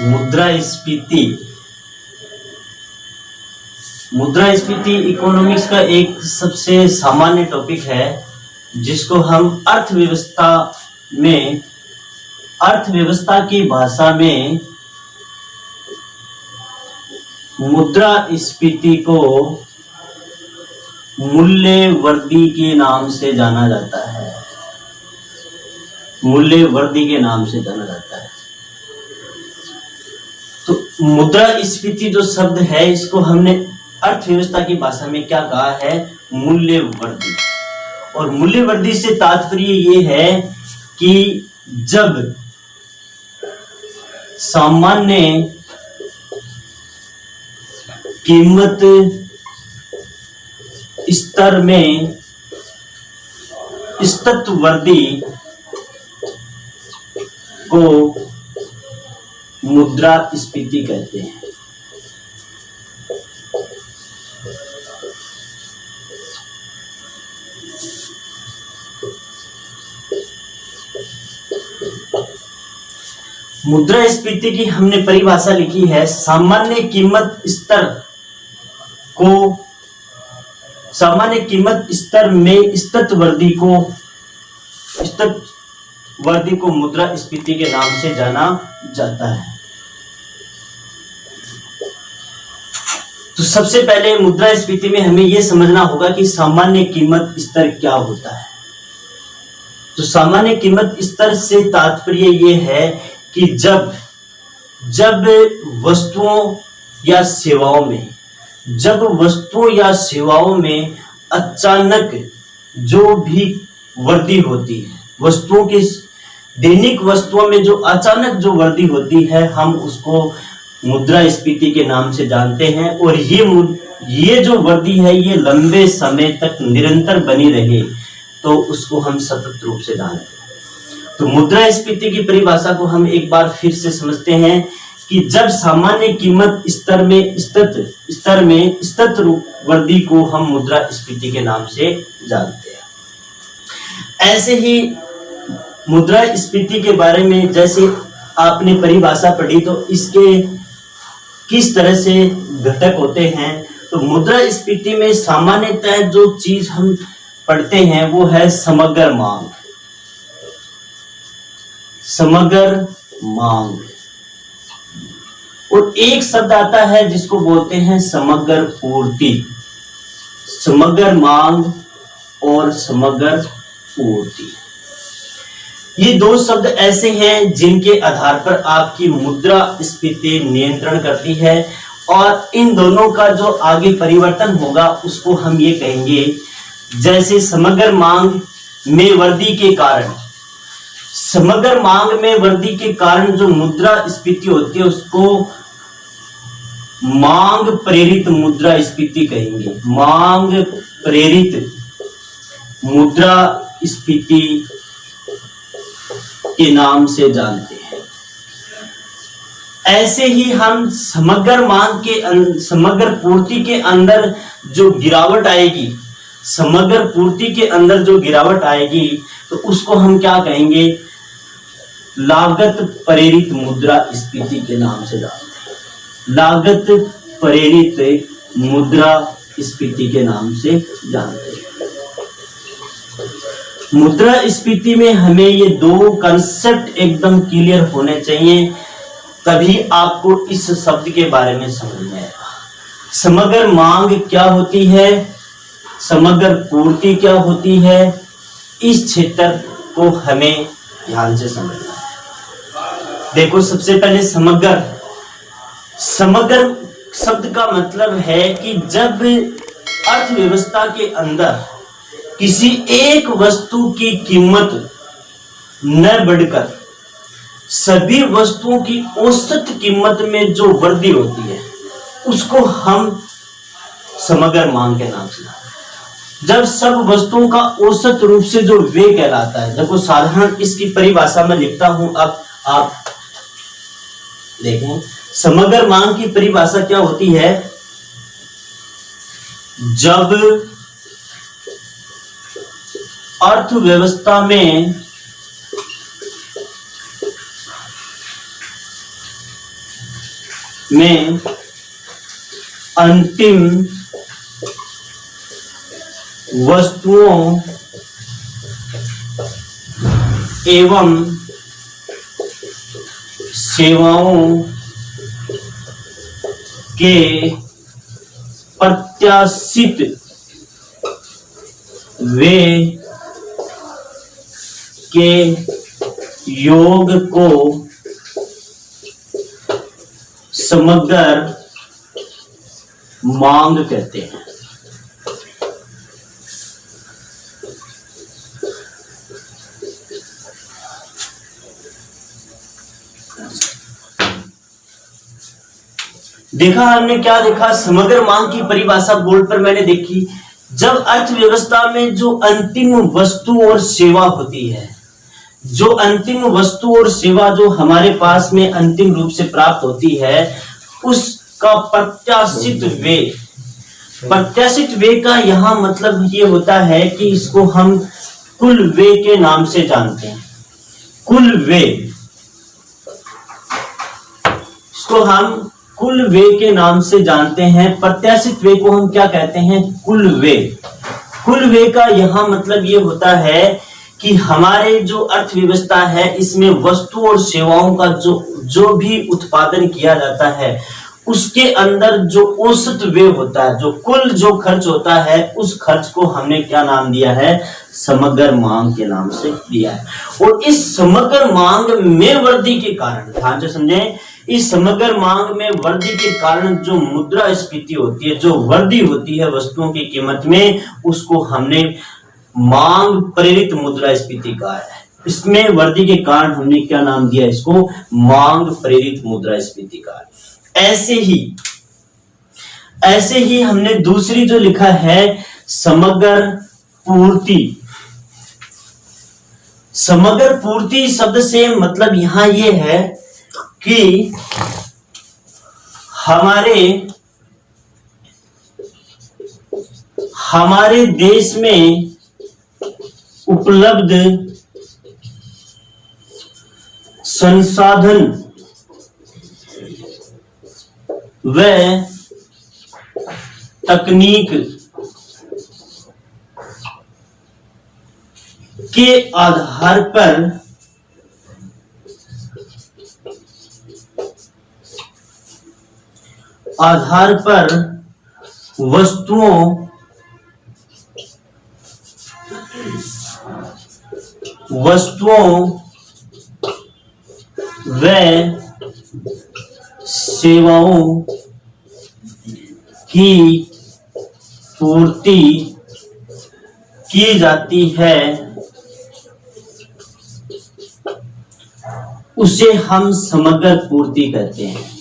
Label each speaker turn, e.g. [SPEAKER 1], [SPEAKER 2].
[SPEAKER 1] मुद्रास्फीति। मुद्रास्फीति इकोनॉमिक्स का एक सबसे सामान्य टॉपिक है जिसको हम अर्थव्यवस्था की भाषा में मुद्रास्फीति को मूल्य वृद्धि के नाम से जाना जाता है। मूल्य वृद्धि के नाम से जाना जाता है। तो मुद्रास्फीति जो शब्द है इसको हमने अर्थव्यवस्था की भाषा में क्या कहा है? मूल्य वृद्धि। और मूल्य वृद्धि से तात्पर्य ये है कि जब सामान्य कीमत स्तर में सतत वृद्धि को मुद्रास्फीति कहते हैं। मुद्रास्फीति की हमने परिभाषा लिखी है, सामान्य कीमत स्तर में सतत वृद्धि को मुद्रास्फीति के नाम से जाना जाता है। तो सबसे पहले मुद्रास्फीति में हमें यह समझना होगा कि सामान्य कीमत स्तर क्या होता है। तो सामान्य कीमत स्तर से तात्पर्य यह है कि जब वस्तुओं या सेवाओं में अचानक जो भी वृद्धि होती है, वस्तुओं की दैनिक वस्तुओं में जो अचानक जो वृद्धि होती है, हम उसको मुद्रास्फीति के नाम से जानते हैं। और ये जो वृद्धि है ये लंबे समय तक निरंतर बनी रहे तो उसको हम सतत रूप से जानते हैं। तो मुद्रास्फीति की परिभाषा को हम एक बार फिर से समझते हैं कि जब सामान्य कीमत स्तर में सतत वृद्धि को हम मुद्रास्फीति के नाम से जानते हैं। ऐसे ही मुद्रास्फीति के बारे में जैसे आपने परिभाषा पढ़ी तो इसके किस तरह से घटक होते हैं। तो मुद्रास्फीति में सामान्यतः जो चीज हम पढ़ते हैं वो है समग्र मांग। और एक शब्द आता है जिसको बोलते हैं समग्र पूर्ति। समग्र मांग और समग्र पूर्ति, ये दो शब्द ऐसे हैं जिनके आधार पर आपकी मुद्रास्फीति नियंत्रण करती है। और इन दोनों का जो आगे परिवर्तन होगा उसको हम ये कहेंगे, जैसे समग्र मांग में वृद्धि के कारण जो मुद्रास्फीति होती है उसको मांग प्रेरित मुद्रास्फीति कहेंगे। मांग प्रेरित मुद्रास्फीति के नाम से जानते हैं। ऐसे ही हम समग्र पूर्ति के अंदर जो गिरावट आएगी तो उसको हम क्या कहेंगे? लागत प्रेरित मुद्रास्फीति के नाम से जानते हैं। लागत प्रेरित मुद्रास्फीति के नाम से जानते हैं। मुद्रास्फीति में हमें ये दो कंसेप्ट एकदम क्लियर होने चाहिए, तभी आपको इस शब्द के बारे में समझ में आएगा। समग्र मांग क्या होती है, समग्र पूर्ति क्या होती है, इस क्षेत्र को हमें ध्यान से समझना है। देखो, सबसे पहले समग्र शब्द का मतलब है कि जब अर्थव्यवस्था के अंदर किसी एक वस्तु की कीमत न बढ़कर सभी वस्तुओं की औसत कीमत में जो वृद्धि होती है उसको हम समग्र मांग के नाम से जानते हैं। जब सब वस्तुओं का औसत रूप से जो व्यय कहलाता है, देखो साधारण इसकी परिभाषा में लिखता हूं, अब आप देखें समग्र मांग की परिभाषा क्या होती है। जब अर्थव्यवस्था में में अंतिम वस्तुओं एवं सेवाओं के प्रत्याशित व्यय के योग को समग्र मांग कहते हैं। देखा हमने क्या देखा, समग्र मांग की परिभाषा बोर्ड पर मैंने देखी। जब अर्थव्यवस्था में जो अंतिम वस्तु और सेवा होती है, जो अंतिम वस्तु और सेवा जो हमारे पास में अंतिम रूप से प्राप्त होती है, उसका प्रत्याशित व्यय। प्रत्याशित व्यय का यहाँ मतलब ये होता है कि इसको हम कुल व्यय के नाम से जानते हैं। कुल व्यय, इसको हम कुल व्यय के नाम से जानते हैं। प्रत्याशित व्यय को हम क्या कहते हैं? कुल व्यय। कुल व्यय का यहाँ मतलब ये होता है कि हमारे जो अर्थव्यवस्था है, इसमें वस्तु और सेवाओं का जो भी उत्पादन किया जाता है, उसके अंदर जो औसत व्यय होता है, जो कुल जो खर्च होता है, उस खर्च को हमने क्या नाम दिया है? समग्र मांग के नाम से दिया है। और इस समग्र मांग में वृद्धि के कारण, ध्यान से समझें, इस समग्र मांग में वृद्धि के कारण जो मुद्रास्फीति होती है, जो वृद्धि होती है वस्तुओं की कीमत में, उसको हमने मांग प्रेरित मुद्रास्फीति कहा है। इसमें वृद्धि के कारण हमने क्या नाम दिया? इसको मांग प्रेरित मुद्रास्फीति कहा है। ऐसे ही हमने दूसरी जो लिखा है समग्र पूर्ति। समग्र पूर्ति शब्द से मतलब यहां ये है कि हमारे देश में उपलब्ध संसाधन व तकनीक के आधार पर वस्तुओं व सेवाओं की पूर्ति की जाती है, उसे हम समग्र पूर्ति कहते हैं।